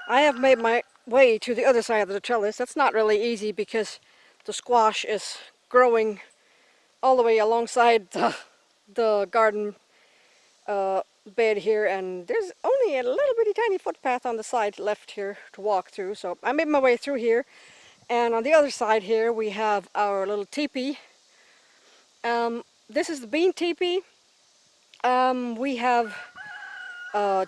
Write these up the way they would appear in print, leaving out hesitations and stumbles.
I have made my way to the other side of the trellis. That's not really easy because the squash is growing all the way alongside the garden bed here, and there's only a little bitty tiny footpath on the side left here to walk through. So I made my way through here, and on the other side here we have our little teepee. This is the bean teepee. We have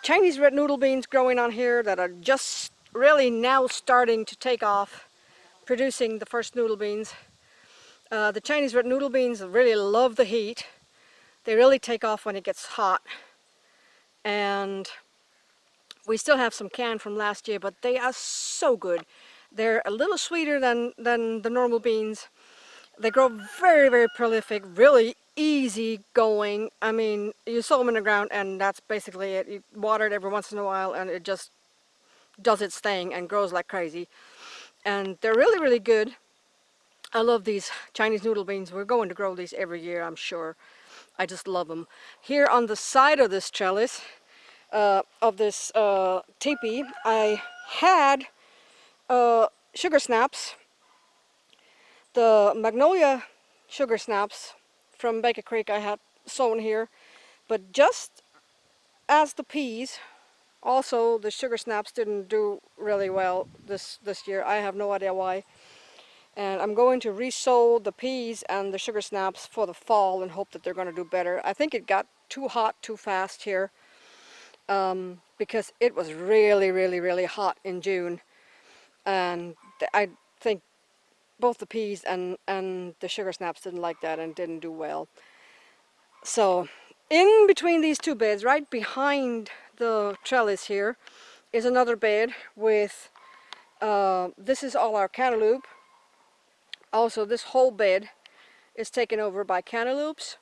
Chinese red noodle beans growing on here that are just really now starting to take off, producing the first noodle beans. The Chinese red noodle beans really love the heat. They really take off when it gets hot. And we still have some canned from last year, but they are so good. They're a little sweeter than the normal beans. They grow very, very prolific, really easy going. I mean, you sow them in the ground and that's basically it. You water it every once in a while and it just does its thing and grows like crazy. And they're really, really good. I love these Chinese noodle beans. We're going to grow these every year, I'm sure. I just love them. Here on the side of this trellis, of this teepee, I had sugar snaps. The magnolia sugar snaps from Baker Creek I had sown here, but just as the peas, also the sugar snaps didn't do really well this year. I have no idea why. And I'm going to re-sow the peas and the sugar snaps for the fall and hope that they're going to do better. I think it got too hot too fast here because it was really, really, really hot in June. And I think both the peas and the sugar snaps didn't like that and didn't do well. So in between these two beds, right behind the trellis here, is another bed with, this is all our cantaloupe. Also, this whole bed is taken over by cantaloupes.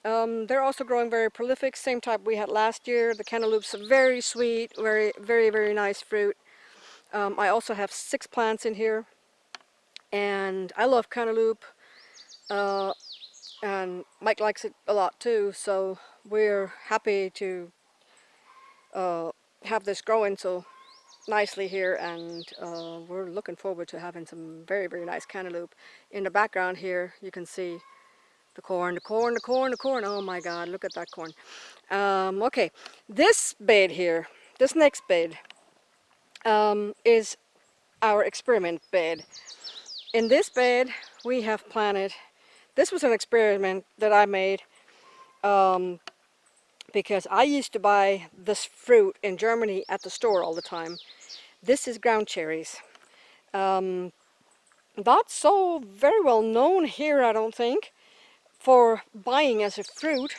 They're also growing very prolific, same type we had last year. The cantaloupes are very sweet, very, very, very nice fruit. I also have 6 plants in here. And I love cantaloupe, and Mike likes it a lot too, so we're happy to have this growing so nicely here, and we're looking forward to having some very, very nice cantaloupe. In the background here you can see the corn, the corn, the corn, the corn. Oh my God, look at that corn. Okay, this bed here, this next bed, is our experiment bed. In this bed, we have planted, this was an experiment that I made because I used to buy this fruit in Germany at the store all the time. This is ground cherries. Not so very well known here, I don't think, for buying as a fruit,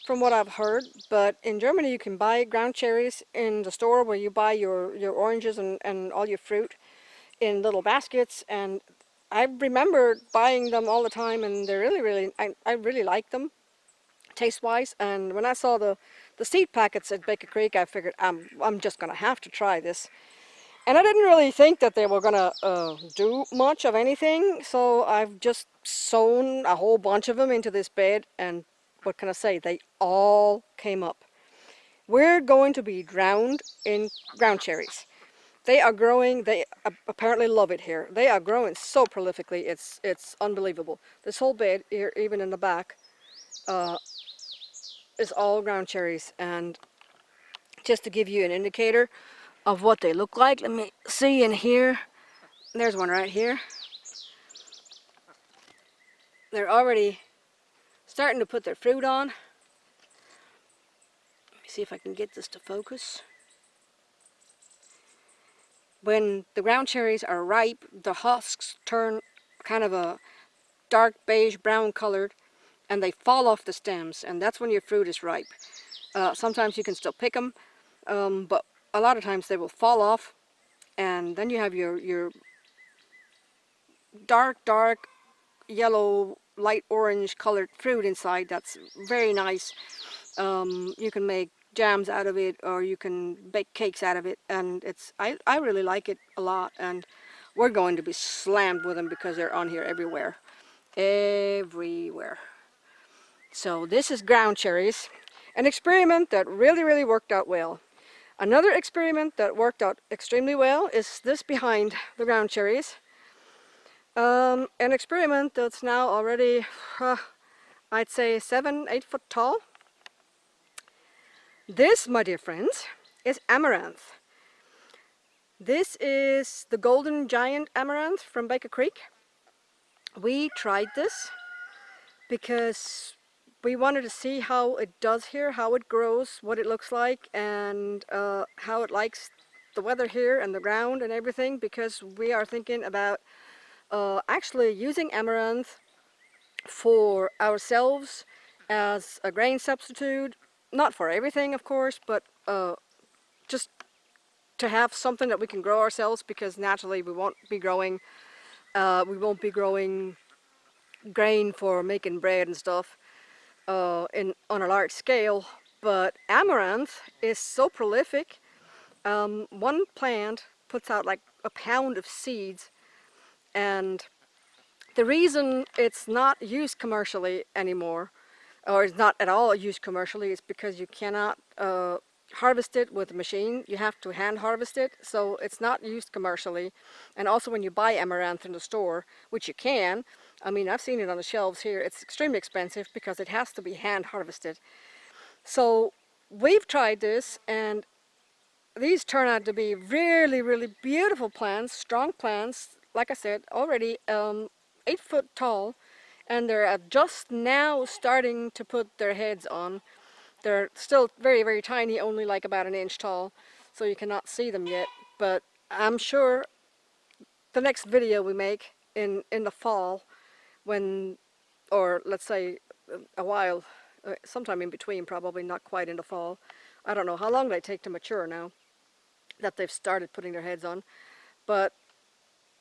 from what I've heard. But in Germany, you can buy ground cherries in the store where you buy your oranges and all your fruit in little baskets, and I remember buying them all the time, and they're really, really, I really like them, taste-wise. And when I saw the seed packets at Baker Creek, I figured I'm just gonna have to try this. And I didn't really think that they were gonna do much of anything, so I've just sown a whole bunch of them into this bed, and what can I say? They all came up. We're going to be drowned in ground cherries. They are growing, they apparently love it here. They are growing so prolifically, it's unbelievable. This whole bed here, even in the back, is all ground cherries. And just to give you an indicator of what they look like, let me see in here. There's one right here. They're already starting to put their fruit on. Let me see if I can get this to focus. When the ground cherries are ripe, the husks turn kind of a dark beige brown colored, and they fall off the stems, and that's when your fruit is ripe. Sometimes you can still pick them, but a lot of times they will fall off, and then you have your dark yellow, light orange colored fruit inside. That's very nice. You can make jams out of it, or you can bake cakes out of it, and I really like it a lot, and we're going to be slammed with them because they're on here everywhere. So this is ground cherries, an experiment that really, really worked out well. Another experiment that worked out extremely well is this behind the ground cherries. An experiment that's now already, I'd say 7-8 foot tall. This, my dear friends, is amaranth. This is the golden giant amaranth from Baker Creek. We tried this because we wanted to see how it does here, how it grows, what it looks like, and how it likes the weather here and the ground and everything, because we are thinking about actually using amaranth for ourselves as a grain substitute. Not for everything, of course, but just to have something that we can grow ourselves, because naturally we won't be growing grain for making bread and stuff on a large scale. But amaranth is so prolific. One plant puts out like a pound of seeds, and the reason it's not used commercially anymore, or it's not at all used commercially, is because you cannot harvest it with a machine. You have to hand harvest it, so it's not used commercially. And also when you buy amaranth in the store, which you can, I mean, I've seen it on the shelves here, it's extremely expensive because it has to be hand harvested. So we've tried this, and these turn out to be really, really beautiful plants, strong plants, like I said, already 8 foot tall, and they're just now starting to put their heads on. They're still very, very tiny, only like about an inch tall, so you cannot see them yet. But I'm sure the next video we make in the fall, when, or let's say a while, sometime in between, probably not quite in the fall. I don't know how long they take to mature now that they've started putting their heads on. But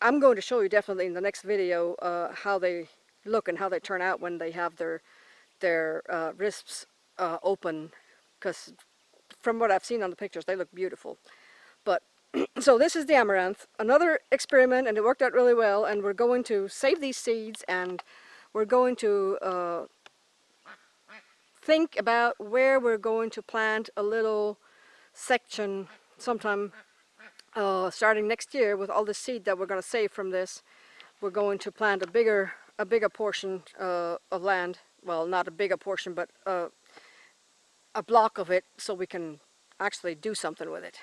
I'm going to show you definitely in the next video how they look and how they turn out when they have their risps open, because from what I've seen on the pictures, they look beautiful. But so this is the amaranth, another experiment, and it worked out really well. And we're going to save these seeds, and we're going to think about where we're going to plant a little section sometime starting next year. With all the seed that we're going to save from this, we're going to plant a bigger portion of land. Well, not a bigger portion, but a block of it, so we can actually do something with it.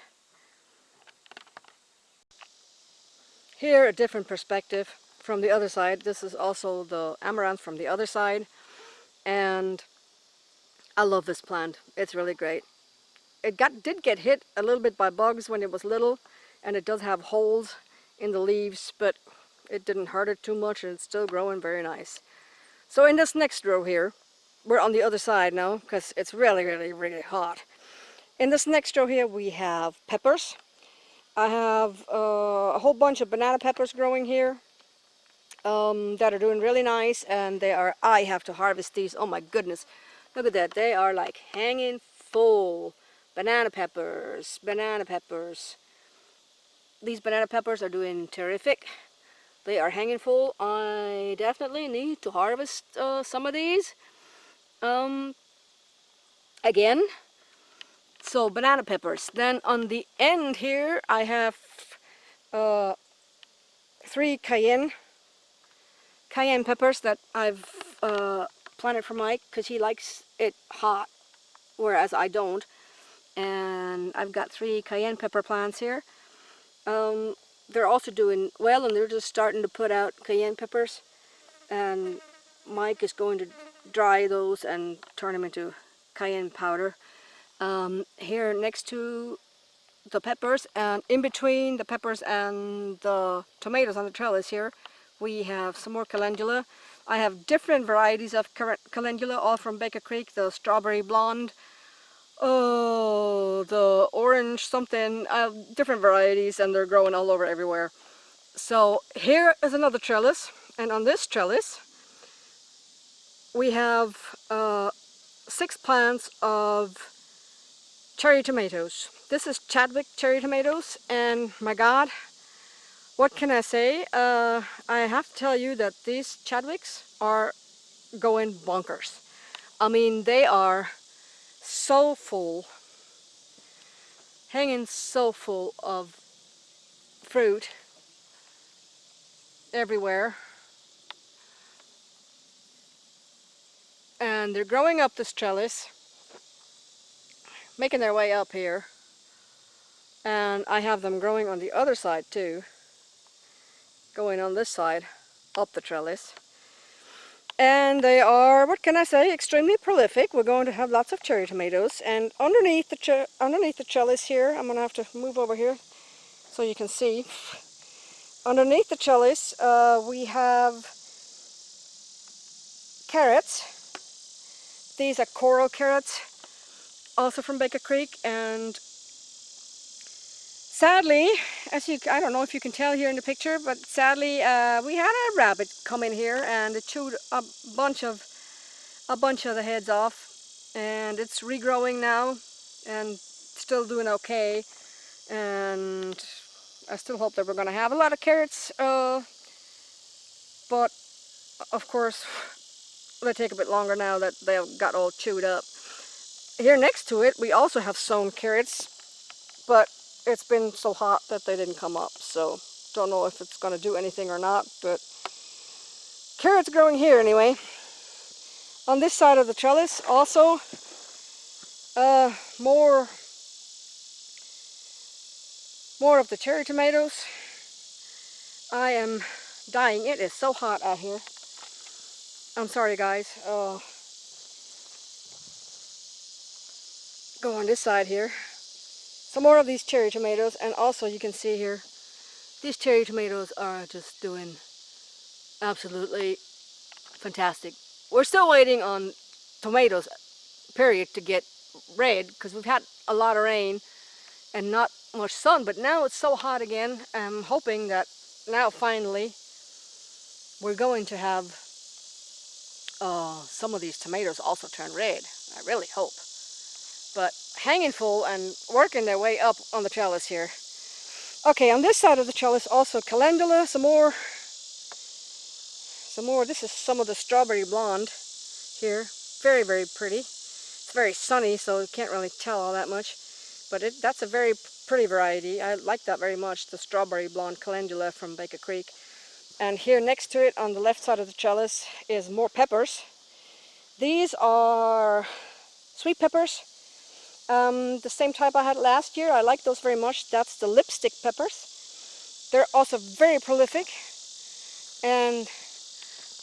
Here, a different perspective from the other side. This is also the amaranth from the other side, and I love this plant. It's really great. It did get hit a little bit by bugs when it was little, and it does have holes in the leaves, but it didn't hurt it too much, and it's still growing very nice. So in this next row here, we're on the other side now because it's really, really, really hot. In this next row here, we have peppers. I have a whole bunch of banana peppers growing here that are doing really nice, and I have to harvest these. Oh my goodness, look at that. They are like hanging full. Banana peppers, banana peppers. These banana peppers are doing terrific. They are hanging full. I definitely need to harvest some of these again. So banana peppers. Then on the end here, I have 3 cayenne peppers that I've planted for Mike because he likes it hot, whereas I don't. And I've got 3 cayenne pepper plants here. They're also doing well, and they're just starting to put out cayenne peppers. And Mike is going to dry those and turn them into cayenne powder. Here next to the peppers, and in between the peppers and the tomatoes on the trellis here, we have some more calendula. I have different varieties of calendula, all from Baker Creek. The strawberry blonde, the orange something, different varieties, and they're growing all over everywhere. So here is another trellis, and on this trellis we have 6 plants of cherry tomatoes. This is Chadwick cherry tomatoes, and my God, what can I say? I have to tell you that these Chadwicks are going bonkers. I mean, they are so full. hanging so full of fruit everywhere. And they're growing up this trellis, making their way up here. And I have them growing on the other side too, going on this side, up the trellis. And they are, what can I say, extremely prolific. We're going to have lots of cherry tomatoes. And underneath the trellis here, I'm going to have to move over here so you can see. Underneath the trellis, we have carrots. These are coral carrots, also from Baker Creek. And sadly, I don't know if you can tell here in the picture, but sadly we had a rabbit come in here and it chewed a bunch of the heads off, and it's regrowing now and still doing okay. And I still hope that we're going to have a lot of carrots, but of course they take a bit longer now that they got all chewed up. Here next to it we also have sown carrots, but it's been so hot that they didn't come up, so don't know if it's going to do anything or not, but carrots growing here anyway. On this side of the trellis also more of the cherry tomatoes. I am dying. It is so hot out here. I'm sorry guys. Go on this side here. Some more of these cherry tomatoes, and also you can see here, these cherry tomatoes are just doing absolutely fantastic. We're still waiting on tomatoes, period, to get red, because we've had a lot of rain and not much sun, but now it's so hot again. I'm hoping that now finally we're going to have some of these tomatoes also turn red. I really hope. But hanging full and working their way up on the trellis here. Okay, on this side of the trellis also calendula, some more. This is some of the strawberry blonde here. Very, very pretty. It's very sunny, so you can't really tell all that much. But that's a very pretty variety. I like that very much, the strawberry blonde calendula from Baker Creek. And here next to it on the left side of the trellis is more peppers. These are sweet peppers. The same type I had last year. I like those very much. That's the lipstick peppers. They're also very prolific. And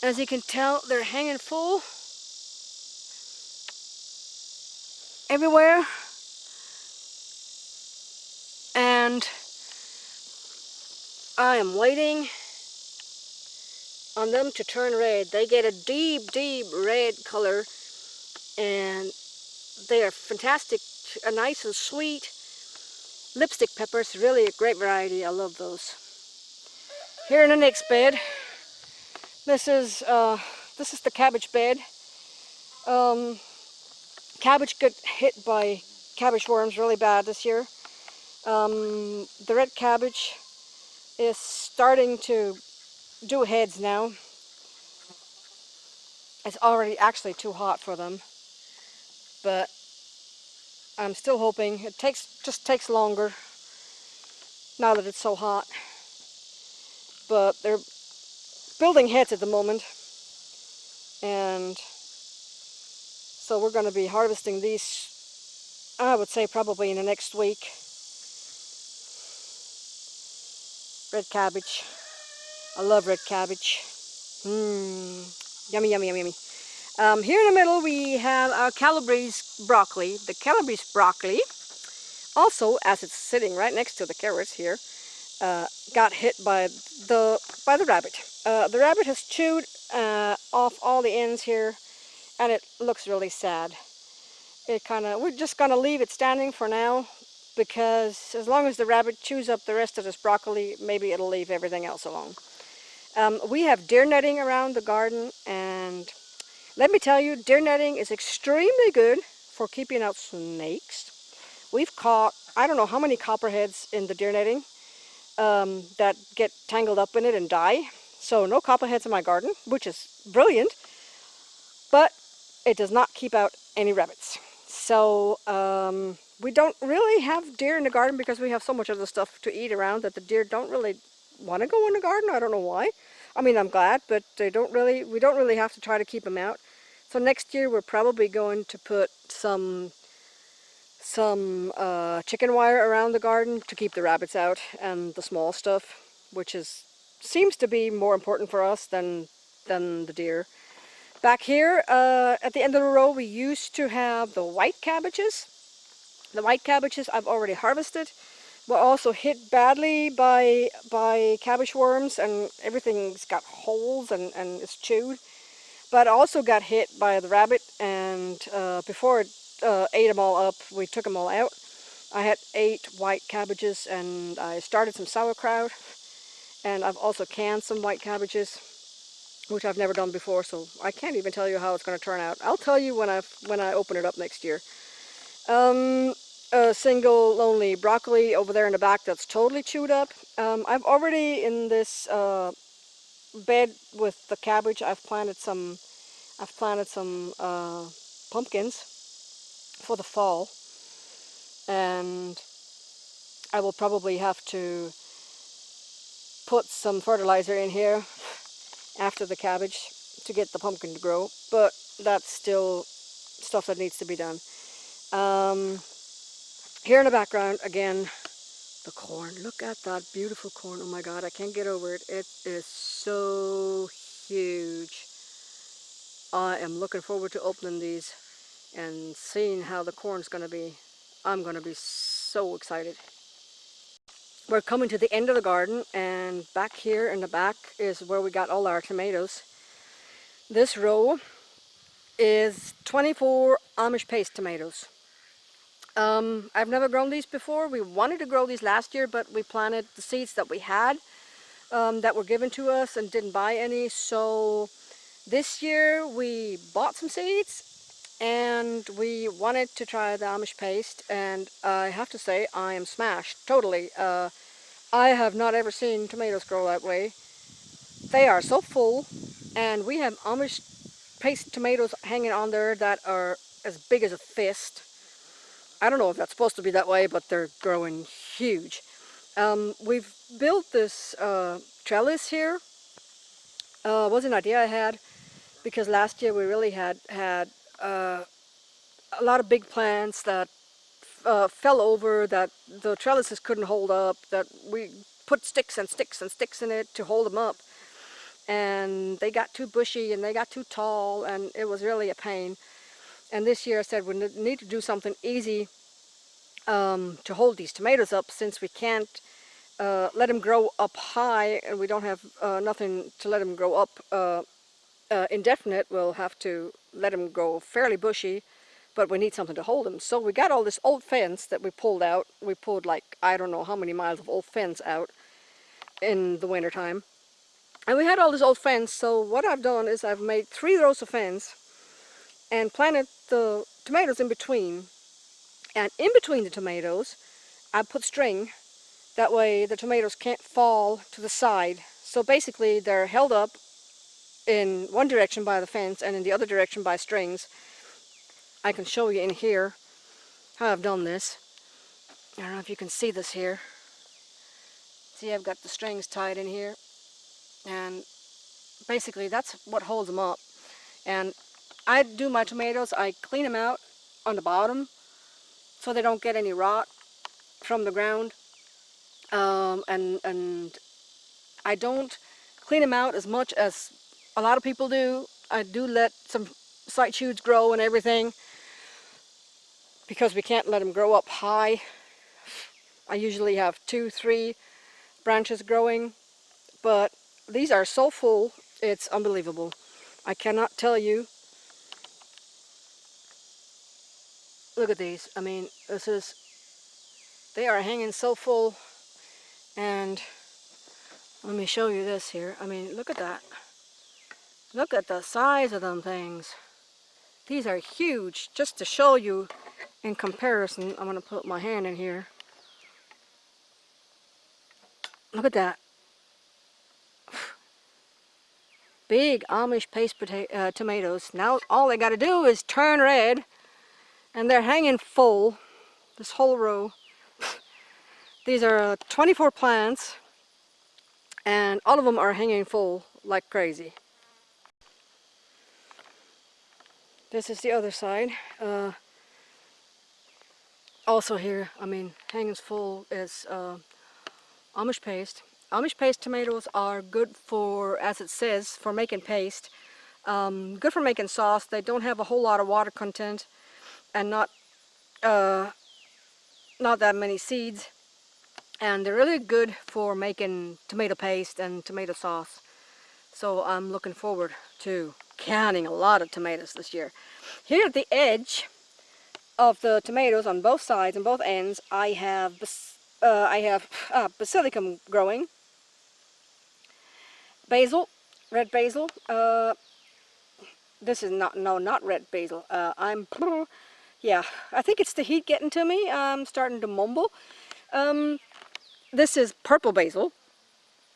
as you can tell, they're hanging full everywhere. And I am waiting on them to turn red. They get a deep, deep red color, and they are fantastic, nice and sweet. Lipstick peppers, really a great variety. I love those. Here in the next bed, this is the cabbage bed. Cabbage got hit by cabbage worms really bad this year. The red cabbage is starting to do heads now. It's already actually too hot for them, but I'm still hoping. It just takes longer now that it's so hot. But they're building heads at the moment, and so we're going to be harvesting these, I would say probably in the next week. Red cabbage. I love red cabbage. Yummy, yummy, yummy, yummy. Here in the middle we have our Calabrese broccoli. The Calabrese broccoli, also as it's sitting right next to the carrots here, got hit by the rabbit. The rabbit has chewed off all the ends here, and it looks really sad. We're just gonna leave it standing for now, because as long as the rabbit chews up the rest of this broccoli, maybe it'll leave everything else alone. We have deer netting around the garden, and let me tell you, deer netting is extremely good for keeping out snakes. We've caught, I don't know how many copperheads in the deer netting that get tangled up in it and die. So no copperheads in my garden, which is brilliant, but it does not keep out any rabbits. So we don't really have deer in the garden because we have so much other stuff to eat around that the deer don't really want to go in the garden. I don't know why. I mean, I'm glad, but we don't really have to try to keep them out. So next year we're probably going to put some chicken wire around the garden to keep the rabbits out and the small stuff, which seems to be more important for us than the deer. Back here at the end of the row, we used to have the white cabbages. The white cabbages I've already harvested. We're also hit badly by cabbage worms, and everything's got holes and it's chewed. But I also got hit by the rabbit, and before it ate them all up, we took them all out. I had 8 white cabbages, and I started some sauerkraut, and I've also canned some white cabbages, which I've never done before, so I can't even tell you how it's going to turn out. I'll tell you when I open it up next year. A single lonely broccoli over there in the back that's totally chewed up. I've already in this bed with the cabbage, I've planted some pumpkins for the fall, and I will probably have to put some fertilizer in here after the cabbage to get the pumpkin to grow, but that's still stuff that needs to be done. Here in the background, again, the corn. Look at that beautiful corn. Oh my God, I can't get over it. It is so huge. I am looking forward to opening these and seeing how the corn's going to be. I'm going to be so excited. We're coming to the end of the garden, and back here in the back is where we got all our tomatoes. This row is 24 Amish paste tomatoes. I've never grown these before. We wanted to grow these last year, but we planted the seeds that we had that were given to us and didn't buy any. So this year we bought some seeds and we wanted to try the Amish paste, and I have to say I am smashed totally. I have not ever seen tomatoes grow that way. They are so full, and we have Amish paste tomatoes hanging on there that are as big as a fist. I don't know if that's supposed to be that way, but they're growing huge. We've built this trellis here. Was an idea I had because last year we really had a lot of big plants that fell over, that the trellises couldn't hold up, that we put sticks and sticks and sticks in it to hold them up. And they got too bushy and they got too tall, and it was really a pain. And this year I said we need to do something easy to hold these tomatoes up, since we can't let them grow up high and we don't have nothing to let them grow up indefinite. We'll have to let them grow fairly bushy, but we need something to hold them. So we got all this old fence that we pulled out. We pulled like, I don't know how many miles of old fence out in the winter time. And we had all this old fence, so what I've done is I've made 3 rows of fence and planted the tomatoes in between. And in between the tomatoes, I put string. That way the tomatoes can't fall to the side. So basically they're held up in one direction by the fence and in the other direction by strings. I can show you in here how I've done this. I don't know if you can see this here. See, I've got the strings tied in here. And basically that's what holds them up. And I do my tomatoes, I clean them out on the bottom so they don't get any rot from the ground. And I don't clean them out as much as a lot of people do. I do let some side shoots grow and everything, because we can't let them grow up high. I usually have 2-3 branches growing, but these are so full, it's unbelievable. I cannot tell you. Look at these. I mean, they are hanging so full. And let me show you this here. I mean, look at that. Look at the size of them things. These are huge. Just to show you in comparison, I'm going to put my hand in here. Look at that. Big Amish paste tomatoes. Now all they got to do is turn red, and they're hanging full. this whole row. These are 24 plants, and all of them are hanging full like crazy. This is the other side. Also here, I mean, hanging full is Amish paste. Amish paste tomatoes are good for, as it says, for making paste. Good for making sauce. They don't have a whole lot of water content and not that many seeds. And they're really good for making tomato paste and tomato sauce. So I'm looking forward to canning a lot of tomatoes this year. Here at the edge of the tomatoes on both sides and both ends, I have basilicum growing, basil, red basil. This is not red basil. Yeah, I think it's the heat getting to me. I'm starting to mumble. This is purple basil.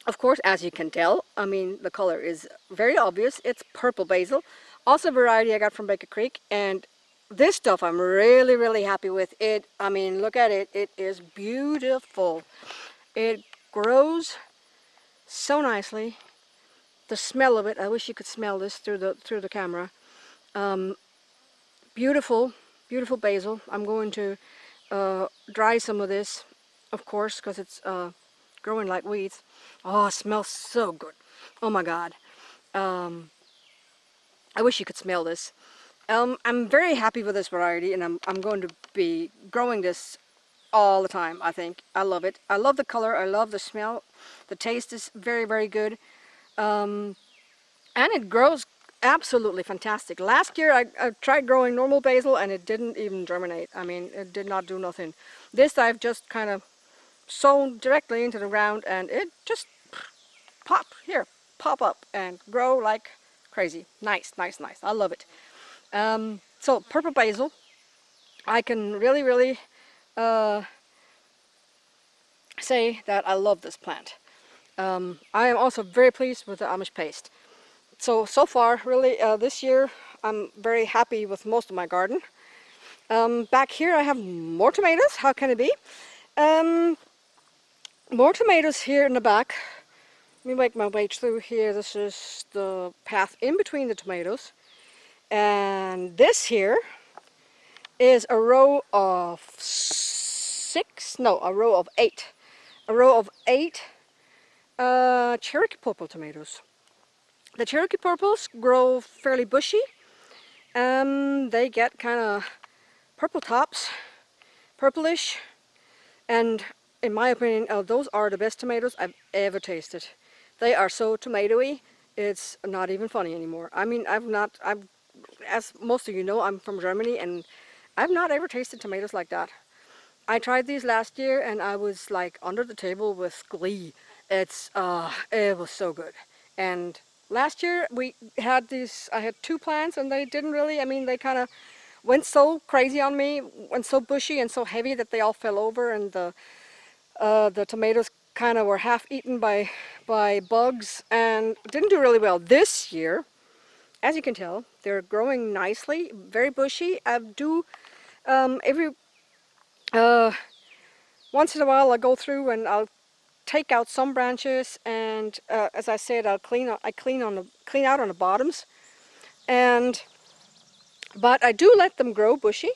Of course, as you can tell, I mean, the color is very obvious. It's purple basil. Also a variety I got from Baker Creek. And this stuff I'm really, really happy with. It, I mean, look at it. It is beautiful. It grows so nicely. The smell of it, I wish you could smell this through the camera. Beautiful, beautiful basil. I'm going to dry some of this, of course, because it's growing like weeds. Oh, it smells so good. Oh my God. I wish you could smell this. I'm very happy with this variety, and I'm going to be growing this all the time, I think. I love it. I love the color. I love the smell. The taste is very, very good. And it grows absolutely fantastic. Last year I tried growing normal basil and it didn't even germinate. I mean, it did not do nothing. This I've just kind of sown directly into the ground and it just pop up and grow like crazy. Nice, nice, nice. I love it. So purple basil, I can really, really say that I love this plant. I am also very pleased with the Amish paste. So far, really, this year, I'm very happy with most of my garden. Back here, I have more tomatoes. How can it be? More tomatoes here in the back. Let me make my way through here. This is the path in between the tomatoes. And this here is a row of a row of eight. A row of 8 Cherokee purple tomatoes. The Cherokee purples grow fairly bushy. They get kind of purple tops, purplish, and in my opinion, those are the best tomatoes I've ever tasted. They are so tomatoey, it's not even funny anymore. I mean, as most of you know, I'm from Germany, and I've not ever tasted tomatoes like that. I tried these last year, and I was like under the table with glee. It was so good. And last year we had I had 2 plants, and they didn't really, I mean, they kind of went so crazy on me, went so bushy and so heavy that they all fell over, and the tomatoes kind of were half eaten by bugs and didn't do really well. This year, as you can tell, they're growing nicely, very bushy. I do once in a while I'll go through and I'll take out some branches, and as I said, I clean out on the bottoms, but I do let them grow bushy,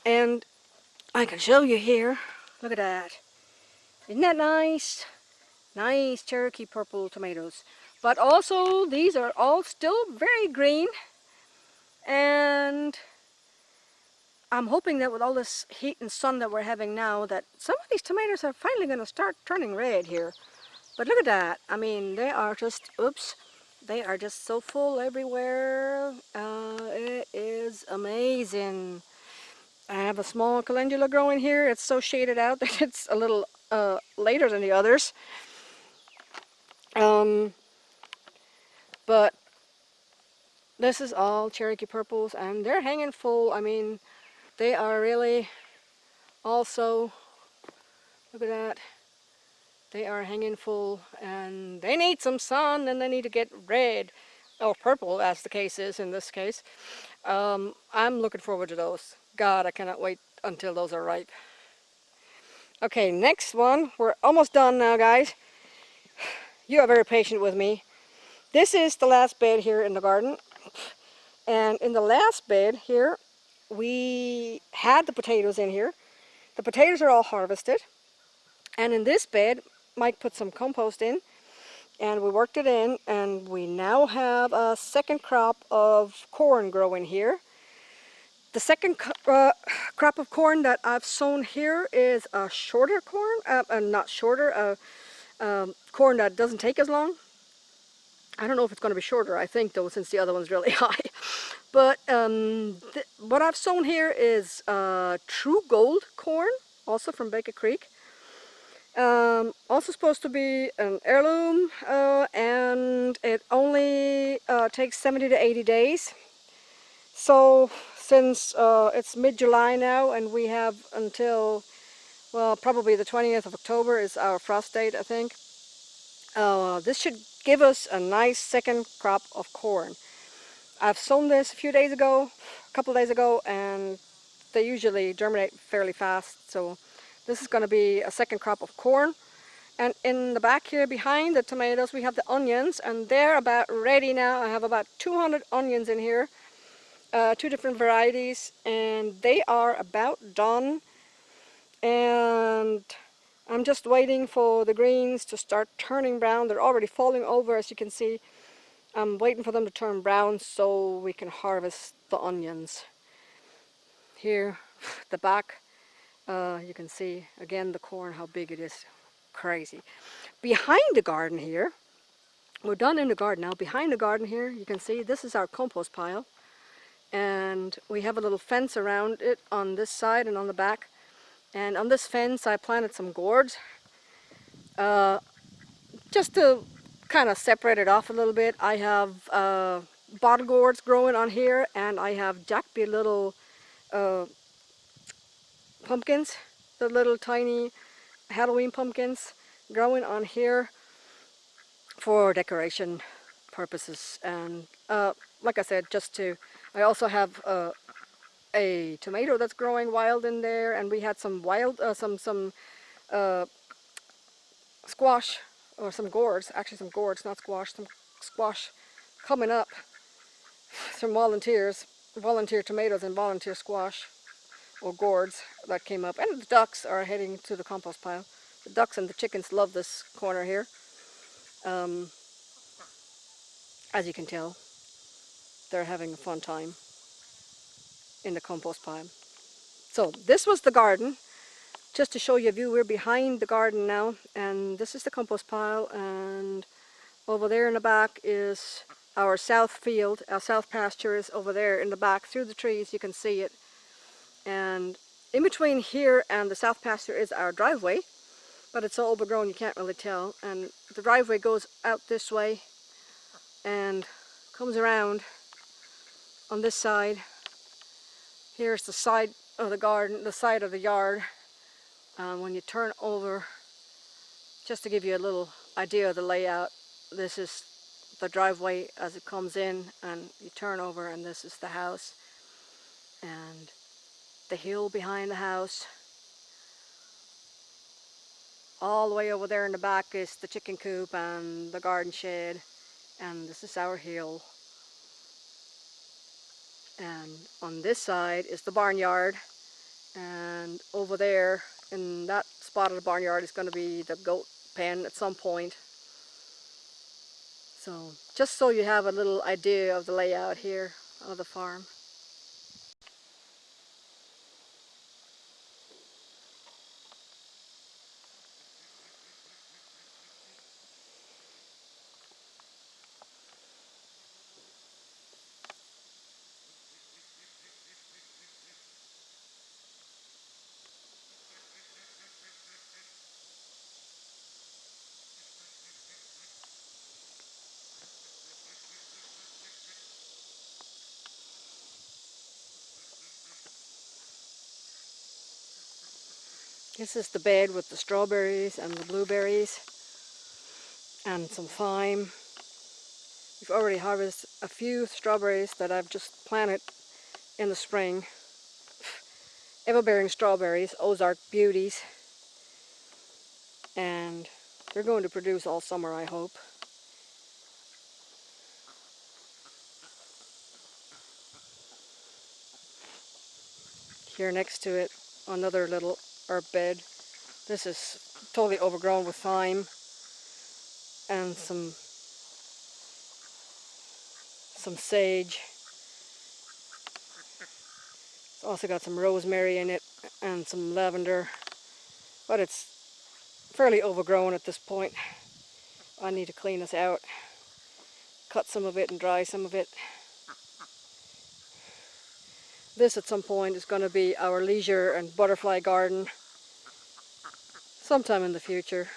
and I can show you here. Look at that. Isn't that nice? Nice Cherokee purple tomatoes. But also these are all still very green, and I'm hoping that with all this heat and sun that we're having now, that some of these tomatoes are finally going to start turning red here. But look at that. I mean, they are just, oops, they are just so full everywhere. It is amazing. I have a small calendula growing here. It's so shaded out that it's a little later than the others. But this is all Cherokee purples, and they're hanging full. I mean, they are really also, look at that, they are hanging full, and they need some sun, and they need to get red, or purple as the case is in this case. I'm looking forward to those. God, I cannot wait until those are ripe. Okay, next one. We're almost done now, guys. You are very patient with me. This is the last bed here in the garden. And in the last bed here, we had the potatoes in here. The potatoes are all harvested. And in this bed, Mike put some compost in, and we worked it in, and we now have a second crop of corn growing here. The second crop of corn that I've sown here is a shorter corn, not shorter, corn that doesn't take as long. I don't know if it's going to be shorter, I think, though, since the other one's really high. But what I've sown here is True Gold corn, also from Baker Creek. Also supposed to be an heirloom, and it only takes 70 to 80 days. So since it's mid-July now, and we have until, well, probably the 20th of October is our frost date, I think. This should give us a nice second crop of corn. I've sown this a couple days ago, and they usually germinate fairly fast. So this is going to be a second crop of corn. And in the back here behind the tomatoes, we have the onions, and they're about ready now. I have about 200 onions in here, 2 different varieties, and they are about done. And I'm just waiting for the greens to start turning brown. They're already falling over, as you can see. I'm waiting for them to turn brown so we can harvest the onions. Here, the back, you can see again the corn, how big it is. Crazy. Behind the garden here, we're done in the garden now. Behind the garden here, you can see this is our compost pile, and we have a little fence around it on this side and on the back. And on this fence, I planted some gourds, just to kind of separate it off a little bit. I have bottle gourds growing on here, and I have jackpea little pumpkins, the little tiny Halloween pumpkins growing on here for decoration purposes. And like I said, I also have a tomato that's growing wild in there, and we had some wild, some squash, or some gourds, actually some gourds, not squash, some squash coming up. Some volunteer tomatoes and volunteer squash, or gourds, that came up. And the ducks are heading to the compost pile. The ducks and the chickens love this corner here. As you can tell, they're having a fun time in the compost pile. So this was the garden. Just to show you a view, we're behind the garden now, and this is the compost pile, and over there in the back is our south field. Our south pasture is over there in the back. Through the trees you can see it, and in between here and the south pasture is our driveway, but it's so overgrown you can't really tell. And the driveway goes out this way and comes around on this side. Here's the side of the garden, the side of the yard. When you turn over, just to give you a little idea of the layout, this is the driveway as it comes in, and you turn over and this is the house, and the hill behind the house. All the way over there in the back is the chicken coop and the garden shed, and this is our hill. And on this side is the barnyard, and over there in that spot of the barnyard is going to be the goat pen at some point. So just so you have a little idea of the layout here of the farm. This is the bed with the strawberries and the blueberries and some thyme. We've already harvested a few strawberries that I've just planted in the spring. ever-bearing strawberries, Ozark Beauties, and they're going to produce all summer, I hope. Here next to it, another little herb bed. This is totally overgrown with thyme and some sage. It's also got some rosemary in it and some lavender, but it's fairly overgrown at this point. I need to clean this out, cut some of it and dry some of it. This at some point is going to be our leisure and butterfly garden sometime in the future.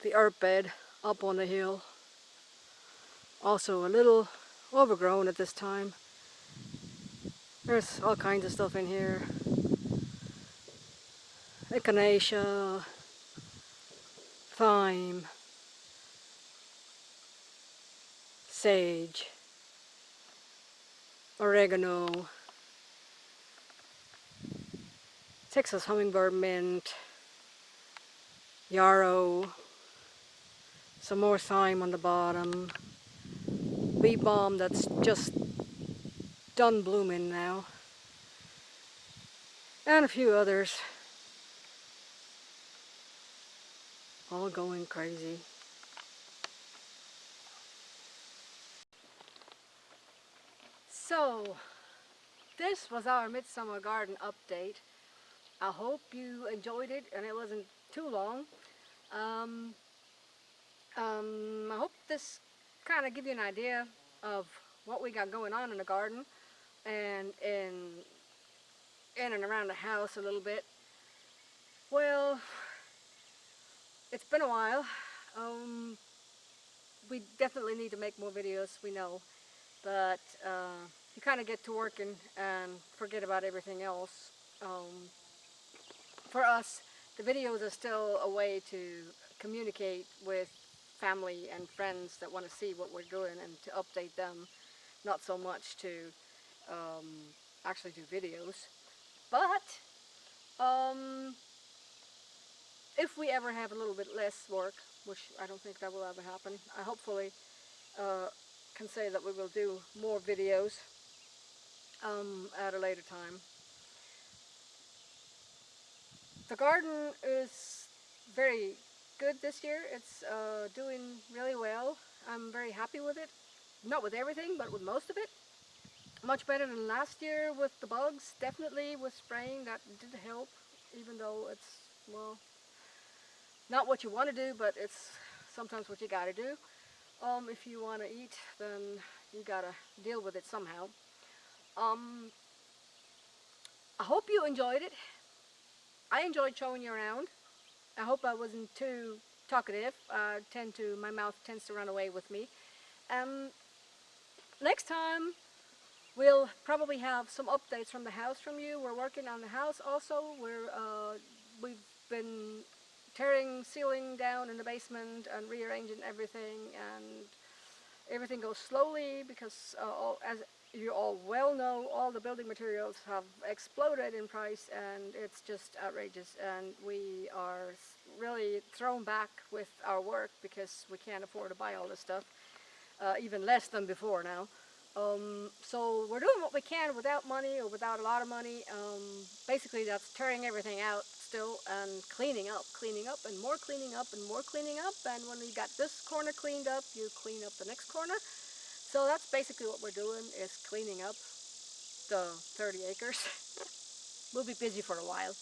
The herb bed up on the hill, also a little overgrown at this time. There's all kinds of stuff in here. Echinacea, thyme, sage, oregano, Texas hummingbird mint, yarrow, some more thyme on the bottom, bee balm that's just done blooming now, and a few others, all going crazy. So, this was our midsummer garden update. I hope you enjoyed it and it wasn't too long. I hope this kind of give you an idea of what we got going on in the garden and in and around the house a little bit. Well, it's been a while. We definitely need to make more videos, we know, but you kind of get to working and forget about everything else. For us, the videos are still a way to communicate with family and friends that want to see what we're doing and to update them, not so much to actually do videos. But if we ever have a little bit less work, which I don't think that will ever happen, I hopefully can say that we will do more videos at a later time. The garden is very good this year. It's doing really well. I'm very happy with it. Not with everything, but with most of it. Much better than last year with the bugs. Definitely with spraying, that did help, even though it's, well, not what you want to do, but it's sometimes what you gotta do. If you want to eat, then you gotta deal with it somehow. I hope you enjoyed it. I enjoyed showing you around. I hope I wasn't too talkative. My mouth tends to run away with me. Next time we'll probably have some updates from the house from you. We're working on the house also. We've been tearing ceiling down in the basement and rearranging everything, and everything goes slowly because as you all well know, all the building materials have exploded in price, and it's just outrageous, and we are really thrown back with our work because we can't afford to buy all this stuff, even less than before now. So we're doing what we can without money or without a lot of money. Basically that's tearing everything out still and cleaning up and more cleaning up and more cleaning up, and when you got this corner cleaned up, you clean up the next corner. So that's basically what we're doing, is cleaning up the 30 acres. We'll be busy for a while.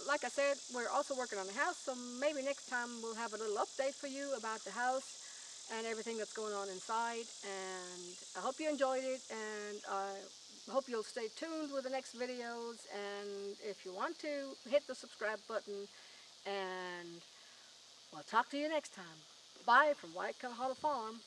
Like I said, we're also working on the house, so maybe next time we'll have a little update for you about the house and everything that's going on inside. And I hope you enjoyed it, and I hope you'll stay tuned with the next videos, and if you want to, hit the subscribe button, and we'll talk to you next time. Bye from Wildcat Farm.